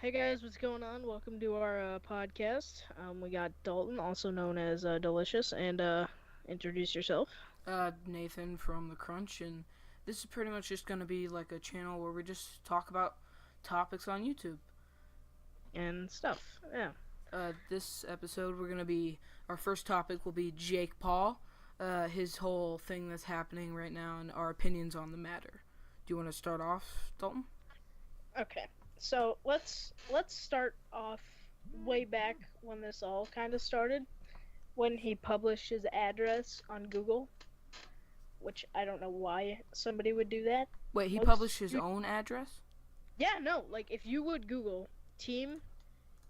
Hey guys, what's going on? Welcome to our podcast. We got Dalton, also known as Delicious, and introduce yourself Nathan from The Crunch, and this is pretty much just going to be like a channel where we just talk about topics on YouTube. and stuff. Yeah. This episode, our first topic will be Jake Paul, his whole thing that's happening right now, and our opinions on the matter. Do you want to start off, Dalton? Okay. So let's start off way back when this all kind of started, when he published his address on Google, which I don't know why somebody would do that. Wait, he Most published his own address? Yeah, no, like if you would Google Team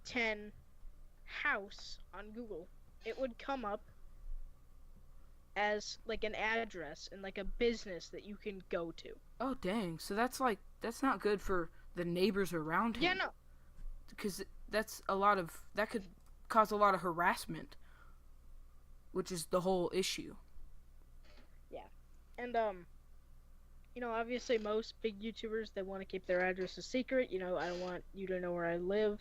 10 house on Google, it would come up as like an address and like a business that you can go to. Oh, dang. So that's not good for the neighbors around Yeah, him. no. Because that could cause a lot of harassment, which is the whole issue. Yeah. And obviously most big YouTubers, they want to keep their addresses secret. I don't want you to know where I live.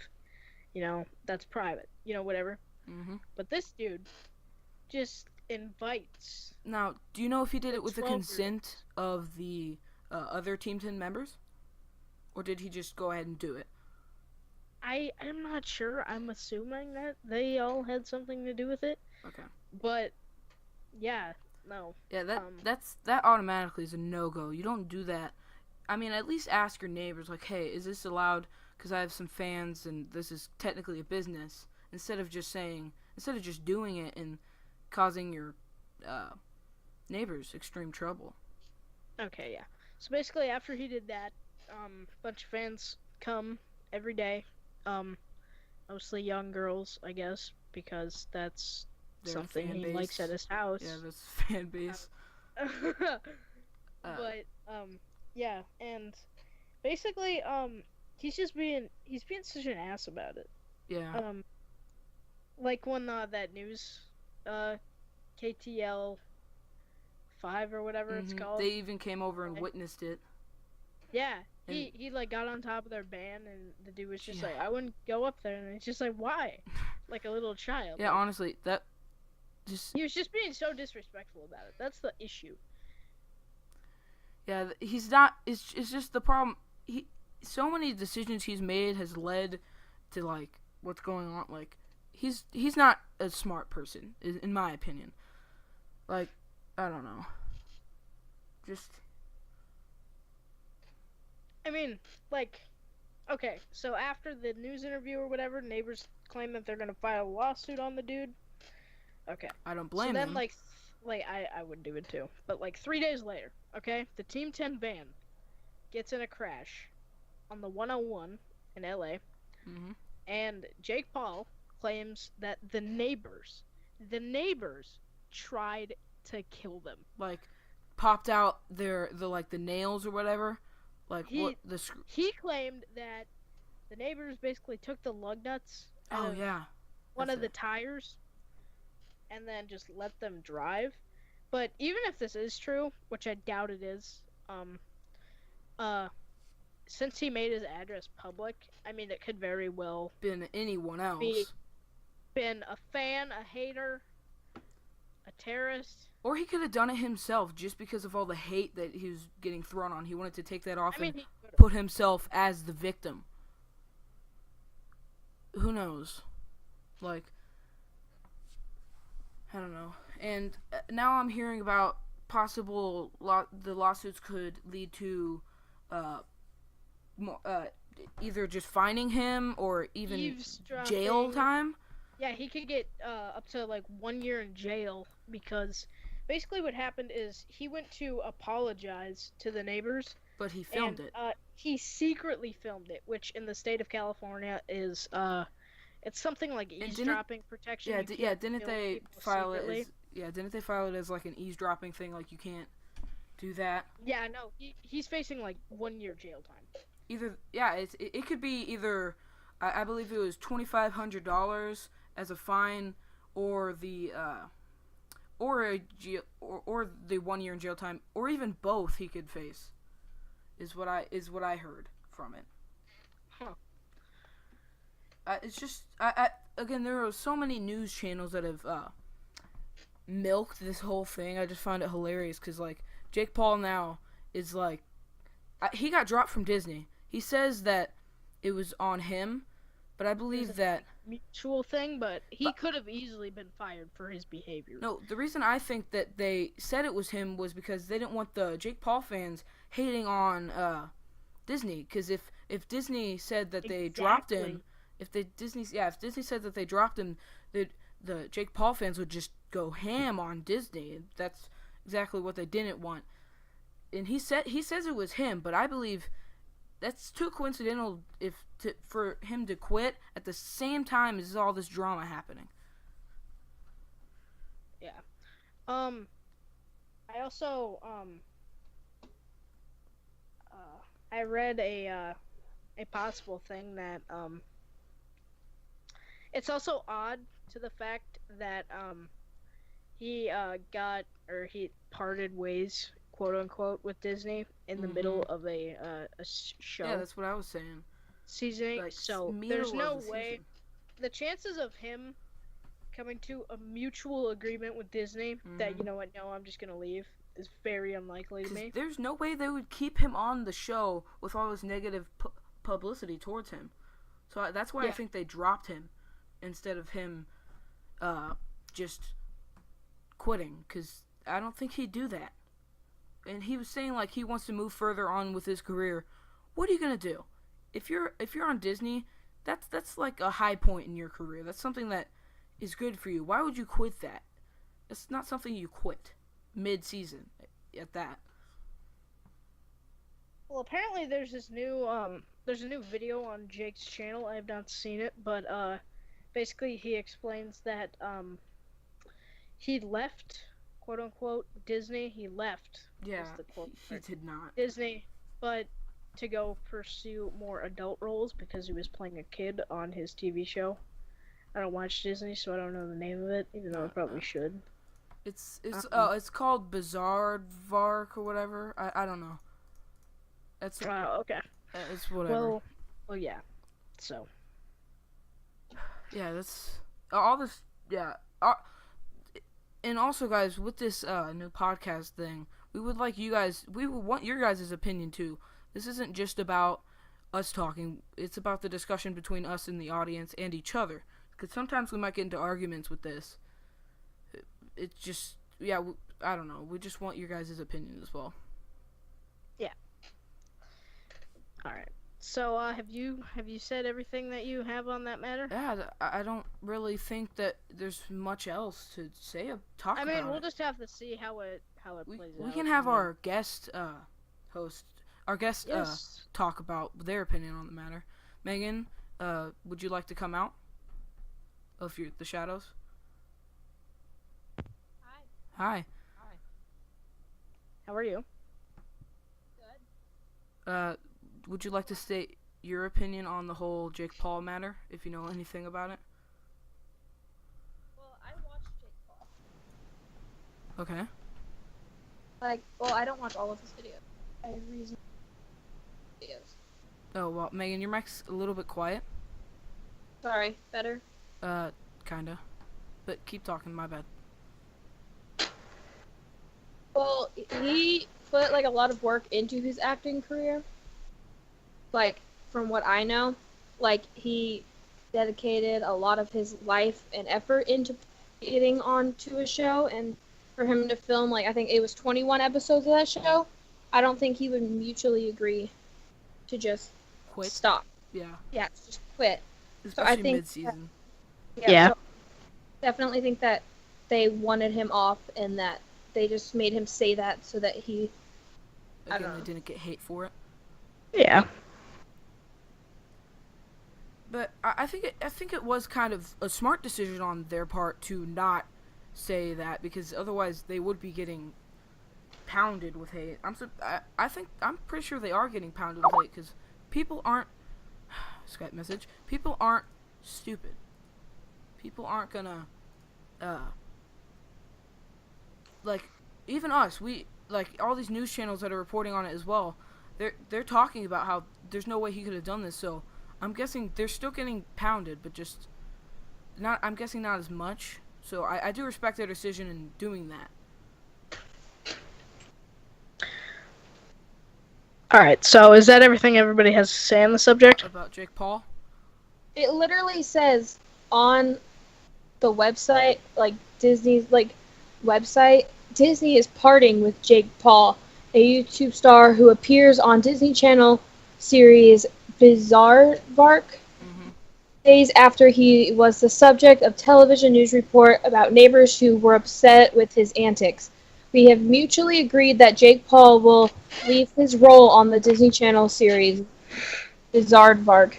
That's private. Whatever. Mm-hmm. But this dude just invites Now, do you know if he did the it with the 12-year-olds. consent of the other Team 10 members? Or did he just go ahead and do it? I'm not sure. I'm assuming that they all had something to do with it. Okay. But yeah, no. Yeah, Um that automatically is a no-go. You don't do that. I mean, at least ask your neighbors, like, hey, is this allowed? Because I have some fans and this is technically a business. Instead of just doing it and causing your neighbors extreme trouble. okay, yeah. So basically after he did that, a bunch of fans come every day. Um Mostly young girls, I guess, because that's Their something fan he likes at base. his Yeah, house. that's fan base. Uh, But yeah, and basically he's being such an ass about it. yeah. Um like when that news uh KTL 5 or whatever it's They called. even came over and witnessed it. Yeah, And he like got on top of their band, and the dude was just yeah, like, I wouldn't go up there, and it's just like, why? Like a little child. yeah. Like Honestly, that just he was just being so disrespectful about it. That's the issue. yeah. He's not. It's just the problem. He so many decisions he's made has led to like what's going on. Like he's not a smart person in my opinion. Like I don't know. Just I mean, like, okay, so after the news interview or whatever, neighbors claim that they're gonna file a lawsuit on the dude. Okay, I don't so blame then him. I would do it too, but like 3 days later, okay, the Team 10 van gets in a crash on the 101 in LA, Mm-hmm. and Jake Paul claims that the neighbors tried to kill them. Like popped out the nails or whatever. Like what He the he claimed that the neighbors basically took the lug nuts out oh of yeah. one That's of the it. tires and then just let them drive. But even if this is true, which I doubt it is, uh, since he made his address public, I mean, it could very well Been anyone be else. been a fan, a hater, a terrorist. Or he could have done it himself just because of all the hate that he was getting thrown on. He wanted to take that off I mean, and he could have. put himself as the victim. Who knows? Like, I don't know. And now I'm hearing about the lawsuits could lead to uh, mo- uh, either just fining him or even jail Eavesdropping. time. Yeah, he could get up to like 1 year in jail because basically what happened is he went to apologize to the neighbors, But he filmed and it. he secretly filmed it, which in the state of California is it's something like And didn't eavesdropping protection. yeah You can't didn't film they people file it secretly. as didn't they file it as like an eavesdropping thing? Like you can't do that. Yeah, no, he's facing like 1 year jail time. Either it could be either I believe it was $2,500 as a fine or the or the 1 year in jail time or even both he could face is what I heard from it. Huh. it's just again, there are so many news channels that have milked this whole thing. I just find it hilarious because like Jake Paul now is like he got dropped from Disney. He says that it was on him, but I believe that mutual thing, but he could have easily been fired for his behavior. No, the reason I think that they said it was him was because they didn't want the Jake Paul fans hating on Disney. Because if Disney said that they dropped him, if Disney said that they dropped him, the Jake Paul fans would just go ham on Disney. That's exactly what they didn't want. And he says it was him, but I believe that's too coincidental for him to quit at the same time as all this drama happening. Yeah. I also I read a possible thing that it's also odd to the fact that he parted ways, quote unquote, with Disney in the middle of a show. Yeah, that's what I was saying. Seasoning. Like, so there's no way. The chances of him coming to a mutual agreement with Disney that, you know what, no, I'm just gonna leave, is very unlikely to me. There's no way they would keep him on the show with all this negative publicity towards him. So that's why I think they dropped him instead of him just quitting, because I don't think he'd do that. And he was saying like he wants to move further on with his career. What are you gonna do? If you're on Disney, that's like a high point in your career. That's something that is good for you. Why would you quit that? It's not something you quit mid-season at that. Well, apparently there's a new video on Jake's channel. I have not seen it, but basically he explains that he left, quote unquote, Disney. He left. Yeah, he did not. Disney, but to go pursue more adult roles because he was playing a kid on his TV show. I don't watch Disney, so I don't know the name of it, even though I probably should. It's called Bizarre Vark or whatever. I don't know. That's okay. It's whatever. Well, yeah. So. Yeah, that's all this. Yeah. And also, guys, with this new podcast thing, we would want your guys' opinion too. This isn't just about us talking. It's about the discussion between us and the audience and each other. Because sometimes we might get into arguments with this. It's just, I don't know. We just want your guys' opinion as well. Yeah. All right. So, have you said everything that you have on that matter? Yeah, I don't really think that there's much else to say talk about. I mean, we'll just have to see how it plays out. We can have our guest host, talk about their opinion on the matter. Megan, would you like to come out of the shadows? Hi. How are you? Good. Would you like to state your opinion on the whole Jake Paul matter, if you know anything about it? Well, I watched Jake Paul. Okay. I don't watch all of his videos. I have reason videos. Oh, well, Megan, your mic's a little bit quiet. Sorry, better? Kinda. But keep talking, my bad. Well, he put, a lot of work into his acting career. From what I know, he dedicated a lot of his life and effort into getting onto a show, and for him to film, I think it was 21 episodes of that show, I don't think he would mutually agree to just quit. Stop. Yeah. Yeah, just quit. Especially so I think mid-season. Yeah. So definitely think that they wanted him off, and that they just made him say that so that he... Again, they didn't get hate for it. Yeah. But I think it was kind of a smart decision on their part to not say that, because otherwise they would be getting pounded with hate. I'm pretty sure they are getting pounded with hate, because people aren't Skype message. People aren't stupid. People aren't gonna even us. We all these news channels that are reporting on it as well. They're talking about how there's no way he could have done this. So I'm guessing they're still getting pounded, but just not. I'm guessing not as much. So I do respect their decision in doing that. Alright, so is that everything everybody has to say on the subject? About Jake Paul. It literally says on the website, like Disney's website, Disney is parting with Jake Paul, a YouTube star who appears on Disney Channel series Bizarre Bark, days after he was the subject of television news report about neighbors who were upset with his antics. We have mutually agreed that Jake Paul will leave his role on the Disney Channel series Bizarre Bark.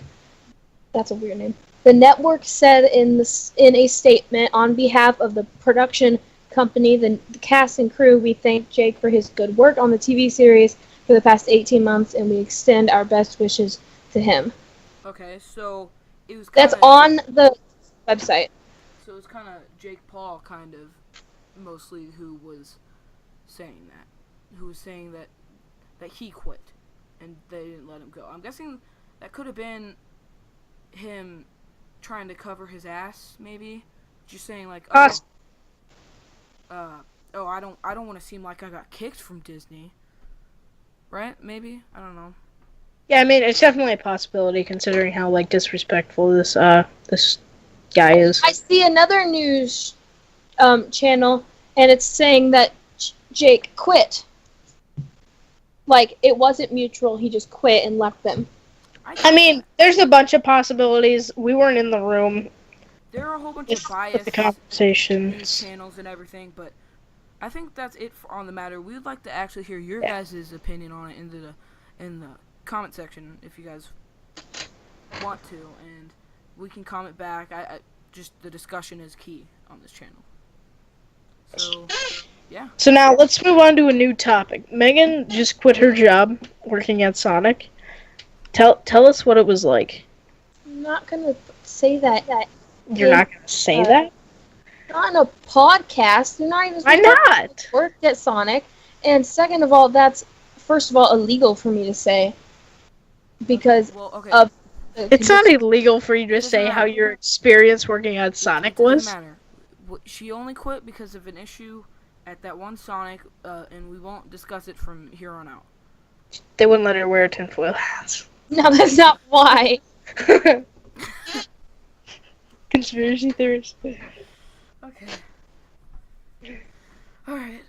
That's a weird name. The network said in a statement on behalf of the production company, the cast and crew, we thank Jake for his good work on the TV series for the past 18 months, and we extend our best wishes to him. Okay, so it was. That's on the website. So it's kind of Jake Paul, kind of, mostly, who was saying that, that he quit, and they didn't let him go. I'm guessing that could have been him trying to cover his ass, maybe. Just saying like, I don't want to seem like I got kicked from Disney, right? Maybe, I don't know. Yeah, I mean, it's definitely a possibility considering how, like, disrespectful this guy is. I see another news channel, and it's saying that Jake quit. Like, it wasn't mutual, he just quit and left them. I mean, there's a bunch of possibilities. We weren't in the room. There are a whole bunch of biased the conversations, news channels and everything, but I think that's it on the matter. We would like to actually hear your guys' opinion on it in the comment section if you guys want to, and we can comment back. I just the discussion is key on this channel. So, yeah. So now let's move on to a new topic. Megan just quit her job working at Sonic. Tell us what it was like. I'm not gonna say that. You're not gonna say that? Not in a podcast. You're not even. Why not? Worked at Sonic, and second of all, that's first of all illegal for me to say because of. It's not illegal for you to say how your experience working at Sonic was. It doesn't matter. She only quit because of an issue at that one Sonic, and we won't discuss it from here on out. They wouldn't let her wear tinfoil hats. No, that's not why. Conspiracy theories. Okay. Alright,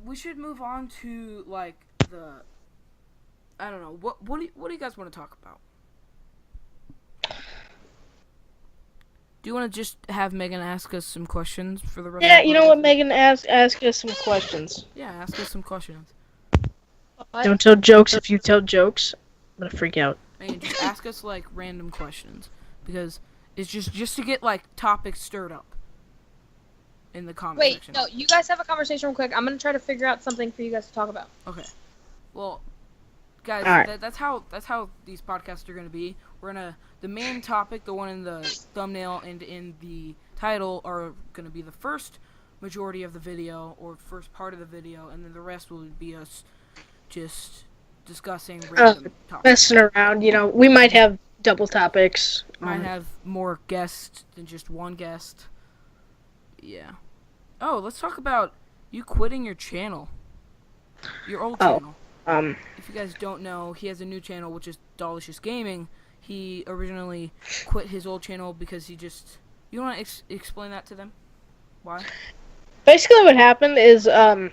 we should move on to, like, I don't know, what do you guys want to talk about? Do you want to just have Megan ask us some questions for the rest of the you know what, Megan, ask us some questions. Yeah, ask us some questions. What? Don't tell jokes. If you tell jokes, I'm gonna freak out. Megan, just ask us, like, random questions, because it's just to get, like, topics stirred up in the comment section. Wait, no, you guys have a conversation real quick. I'm gonna try to figure out something for you guys to talk about. Okay. Well, guys, right. that's how these podcasts are gonna be. The main topic, the one in the thumbnail and in the title, are gonna be the first majority of the video, or first part of the video, and then the rest will be us just discussing random topics. Messing around, we might have double topics. Might have more guests than just one guest. Yeah. Oh, let's talk about you quitting your channel. Your old channel. If you guys don't know, he has a new channel, which is Dolicious Gaming. He originally quit his old channel because you want to explain that to them? Why? Basically what happened is, I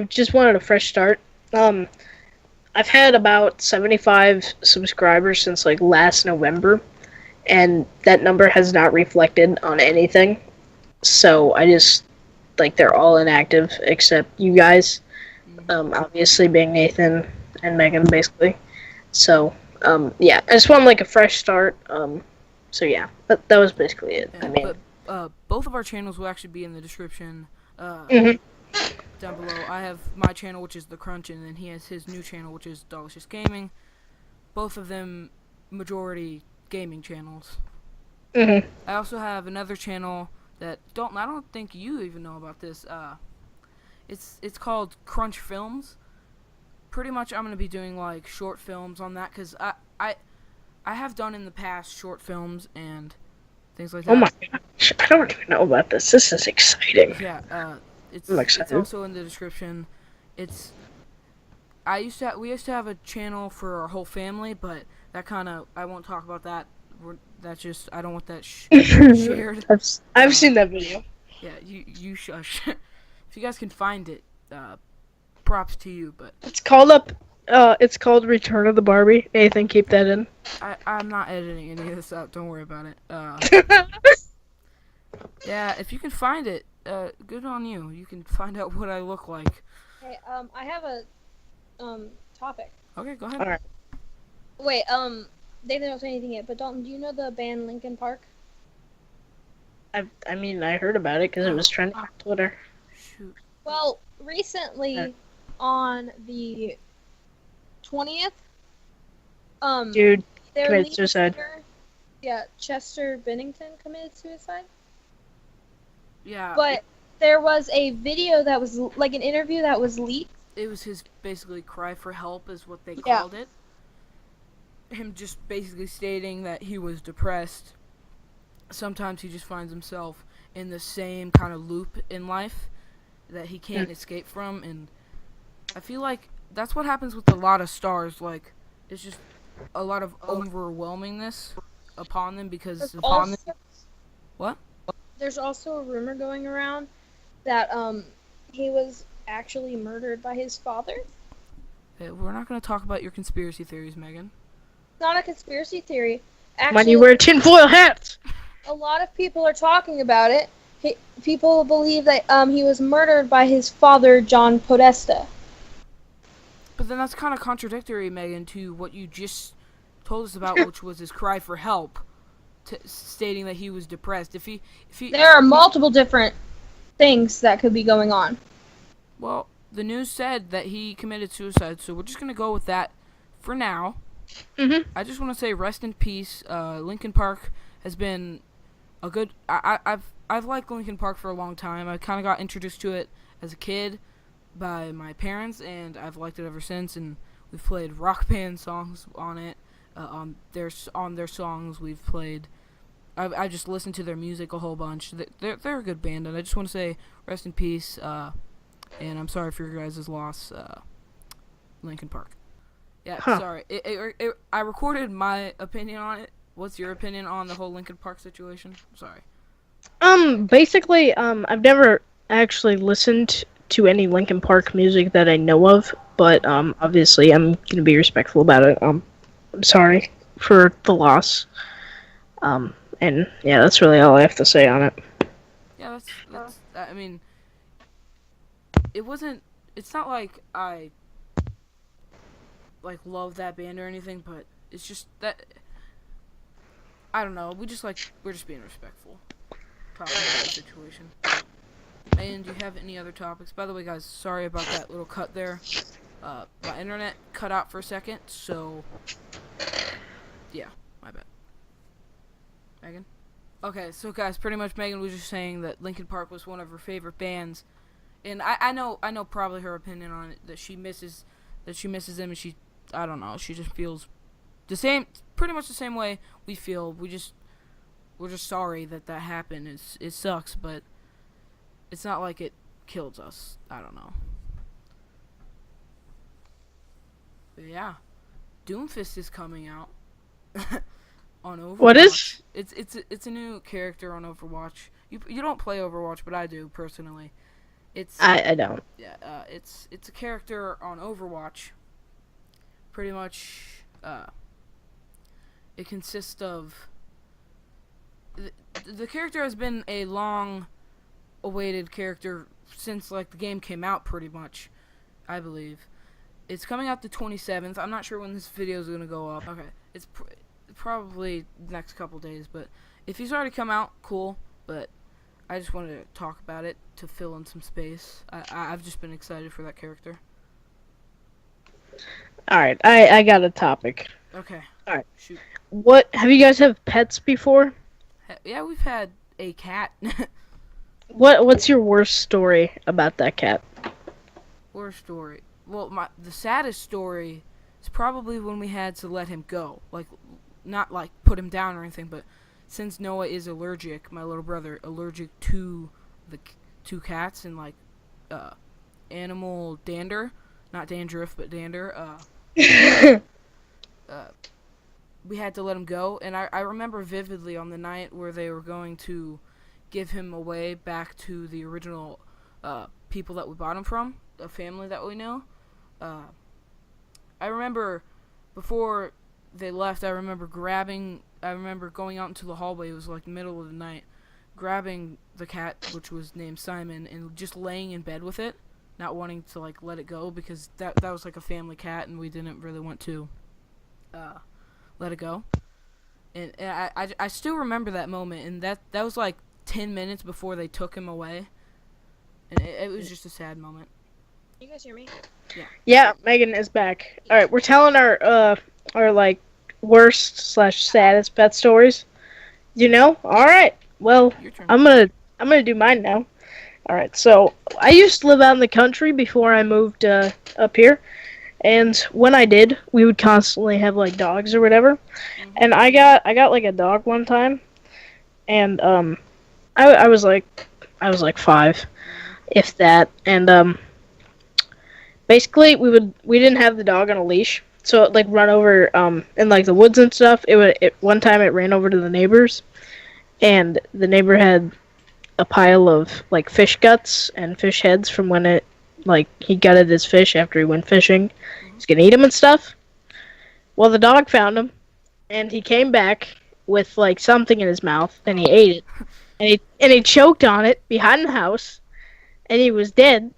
just wanted a fresh start. I've had about 75 subscribers since, like, last November, and that number has not reflected on anything. So I just, like, they're all inactive except you guys, obviously being Nathan and Megan, basically. So, yeah, I just wanted, like, a fresh start. So yeah, that was basically it. Yeah, I mean, but both of our channels will actually be in the description. Down below. I have my channel, which is The Crunch, and then he has his new channel, which is Dolicious Gaming. Both of them majority gaming channels. I also have another channel that I don't think you even know about this. It's called Crunch Films. Pretty much, I'm gonna be doing, like, short films on that, cause I have done in the past short films and things like that. Oh my gosh, I don't even know about this. This is exciting. Yeah, I'm it's excited. also in the description. It's we used to have a channel for our whole family, but that kind of I won't talk about that. That's just I don't want that shared. I've seen that video. Yeah, you shush. If you guys can find it, props to you. But It's called Return of the Barbie. Nathan, keep that in. I'm not editing any of this out. Don't worry about it. Yeah, if you can find it, good on you. You can find out what I look like. Hey, I have a topic. Okay, go ahead. Alright. Wait, they didn't say anything yet, but Dalton, do you know the band Linkin Park? I mean, I heard about it because it was trending on Twitter. Shoot. Well, recently, on the 20th, Dude, their committed lead suicide. singer, yeah, Chester Bennington committed suicide. Yeah. But there was a video that was like an interview that was leaked. It was his basically cry for help is what they Yeah. called it. Him just basically stating that he was depressed. Sometimes he just finds himself in the same kind of loop in life that he can't escape from, and I feel like that's what happens with a lot of stars. Like, it's just a lot of overwhelmingness upon them because There's upon them. also, What? there's also a rumor going around that he was actually murdered by his father. Hey, we're not going to talk about your conspiracy theories, Megan. It's not a conspiracy theory. When Actually, you wear tinfoil hats. a lot of people are talking about it. People believe that he was murdered by his father, John Podesta. But then that's kind of contradictory, Megan, to what you just told us about, which was his cry for help, stating that he was depressed. If he, There are multiple different things that could be going on. well, the news said that he committed suicide, so we're just gonna go with that for now. Mhm. I just want to say rest in peace. Linkin Park has been a good. I've liked Linkin Park for a long time. I kind of got introduced to it as a kid by my parents, and I've liked it ever since. And we've played Rock Band songs on it. On their songs, we've played. I just listened to their music a whole bunch. They're a good band, and I just want to say rest in peace. And I'm sorry for your guys' loss, Linkin Park. Yeah, Huh. sorry. I recorded my opinion on it. What's your opinion on the whole Linkin Park situation? Sorry. Basically, I've never actually listened to any Linkin Park music that I know of, but obviously I'm gonna be respectful about it. I'm sorry for the loss. And yeah, that's really all I have to say on it. Yeah, that's. I mean, it wasn't. It's not like I love that band or anything, but it's just that I don't know. We're just being respectful. Talking about the situation. And do you have any other topics? By the way, guys, sorry about that little cut there. My internet cut out for a second, so yeah, my bad. Megan? Okay, so guys, pretty much Megan was just saying that Linkin Park was one of her favorite bands, and I know probably her opinion on it, that she misses them, and I don't know, she just feels the same, pretty much the same way we feel. We're just sorry that happened. It sucks, but it's not like it kills us. I don't know. But yeah, Doomfist is coming out on Overwatch. What is? It's a new character on Overwatch. You don't play Overwatch, but I do personally. I don't. Yeah, it's a character on Overwatch. Pretty much, it consists of the character has been a long-awaited character since the game came out, pretty much, I believe. It's coming out the 27th. I'm not sure when this video is gonna go up. Okay, it's probably next couple days, but if he's already come out, cool. But I just wanted to talk about it to fill in some space. I've just been excited for that character. Alright, I got a topic. Okay. Alright. Shoot. What, have you guys have pets before? Yeah, we've had a cat. What's your worst story about that cat? Worst story. Well, the saddest story is probably when we had to let him go. not like put him down or anything, but since Noah is allergic, my little brother, allergic to the two cats and like animal dander, not dandruff, but dander, we had to let him go. And I remember vividly on the night where they were going to give him away back to the original people that we bought him from, a family that we know. I remember before they left, I remember going out into the hallway. It was like the middle of the night, grabbing the cat, which was named Simon, and just laying in bed with it, not wanting to like let it go because that was like a family cat, and we didn't really want to let it go. And I still remember that moment, and that was like 10 minutes before they took him away, and it was just a sad moment. You guys hear me? Yeah, Megan is back. All right, we're telling our like worst / saddest pet stories. You know? All right. Well, Your turn. I'm gonna do mine now. All right. So I used to live out in the country before I moved up here, and when I did, we would constantly have like dogs or whatever. Mm-hmm. And I got like a dog one time, and I was like 5, if that, and basically we didn't have the dog on a leash, so it like run over in like the woods and stuff. One time it ran over to the neighbors, and the neighbor had a pile of like fish guts and fish heads from when he gutted his fish after he went fishing. He's gonna eat them and stuff. Well, the dog found him, and he came back with like something in his mouth, and he ate it, and he choked on it behind the house, and he was dead.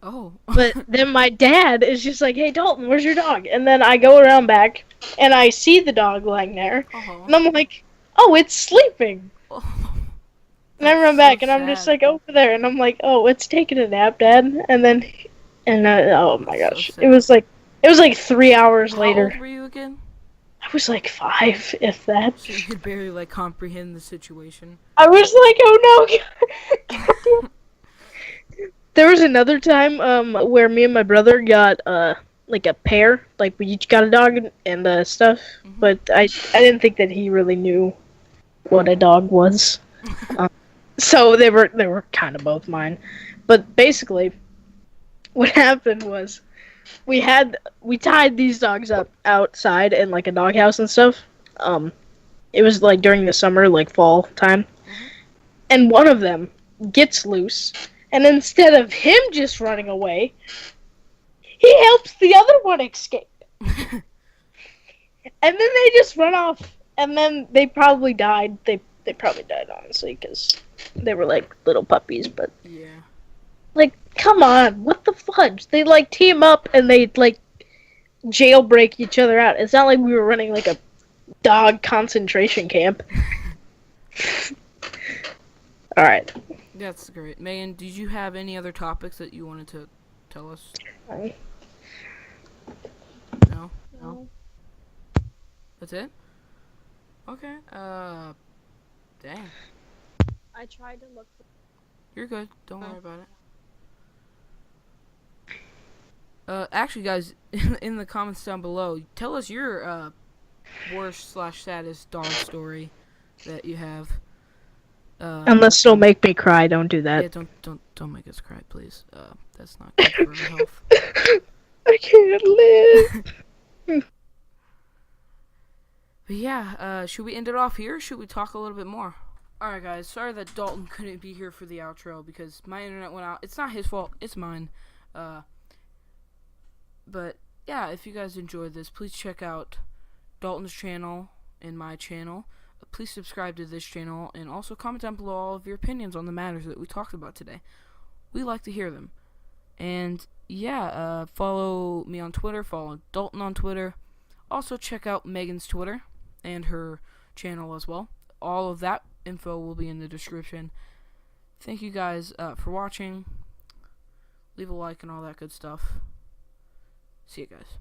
Oh. But then my dad is just like, "Hey, Dalton, where's your dog?" And then I go around back, and I see the dog lying there, and I'm like, "Oh, it's sleeping." And I run back, and I'm just like over there, and I'm like, "Oh, it's taking a nap, Dad." And then, oh my gosh, So it was like 3 hours later. How old were you again? I was like 5, if that. So you could barely like comprehend the situation. I was like, "Oh no!" There was another time where me and my brother got like a pair, like we each got a dog and stuff, Mm-hmm. but I didn't think that he really knew what a dog was. So they were kind of both mine. But basically what happened was we tied these dogs up outside in like a doghouse and stuff. It was like during the summer, like fall time. Mm-hmm. And one of them gets loose, and instead of him just running away, he helps the other one escape. And then they just run off, and then they probably died. They probably died, honestly, because they were like little puppies, but Yeah. like, come on, what the fudge? They like team up and they like jailbreak each other out. It's not like we were running like a dog concentration camp. All right. That's great. Megan, did you have any other topics that you wanted to tell us? No? No. That's it? Okay. Dang. I tried to look. You're good. Don't worry about it. Actually, guys, in the comments down below, tell us your worst / saddest dog story that you have. Unless it'll make me cry, don't do that. Yeah, don't make us cry, please. That's not good for our health. I can't live. But yeah, should we end it off here, or should we talk a little bit more? Alright guys, sorry that Dalton couldn't be here for the outro because my internet went out. It's not his fault, it's mine. But yeah, if you guys enjoyed this, please check out Dalton's channel and my channel. Please subscribe to this channel and also comment down below all of your opinions on the matters that we talked about today. We like to hear them. And yeah, follow me on Twitter, follow Dalton on Twitter. Also check out Megan's Twitter and her channel as well. All of that info will be in the description. Thank you guys for watching. Leave a like and all that good stuff. See you guys.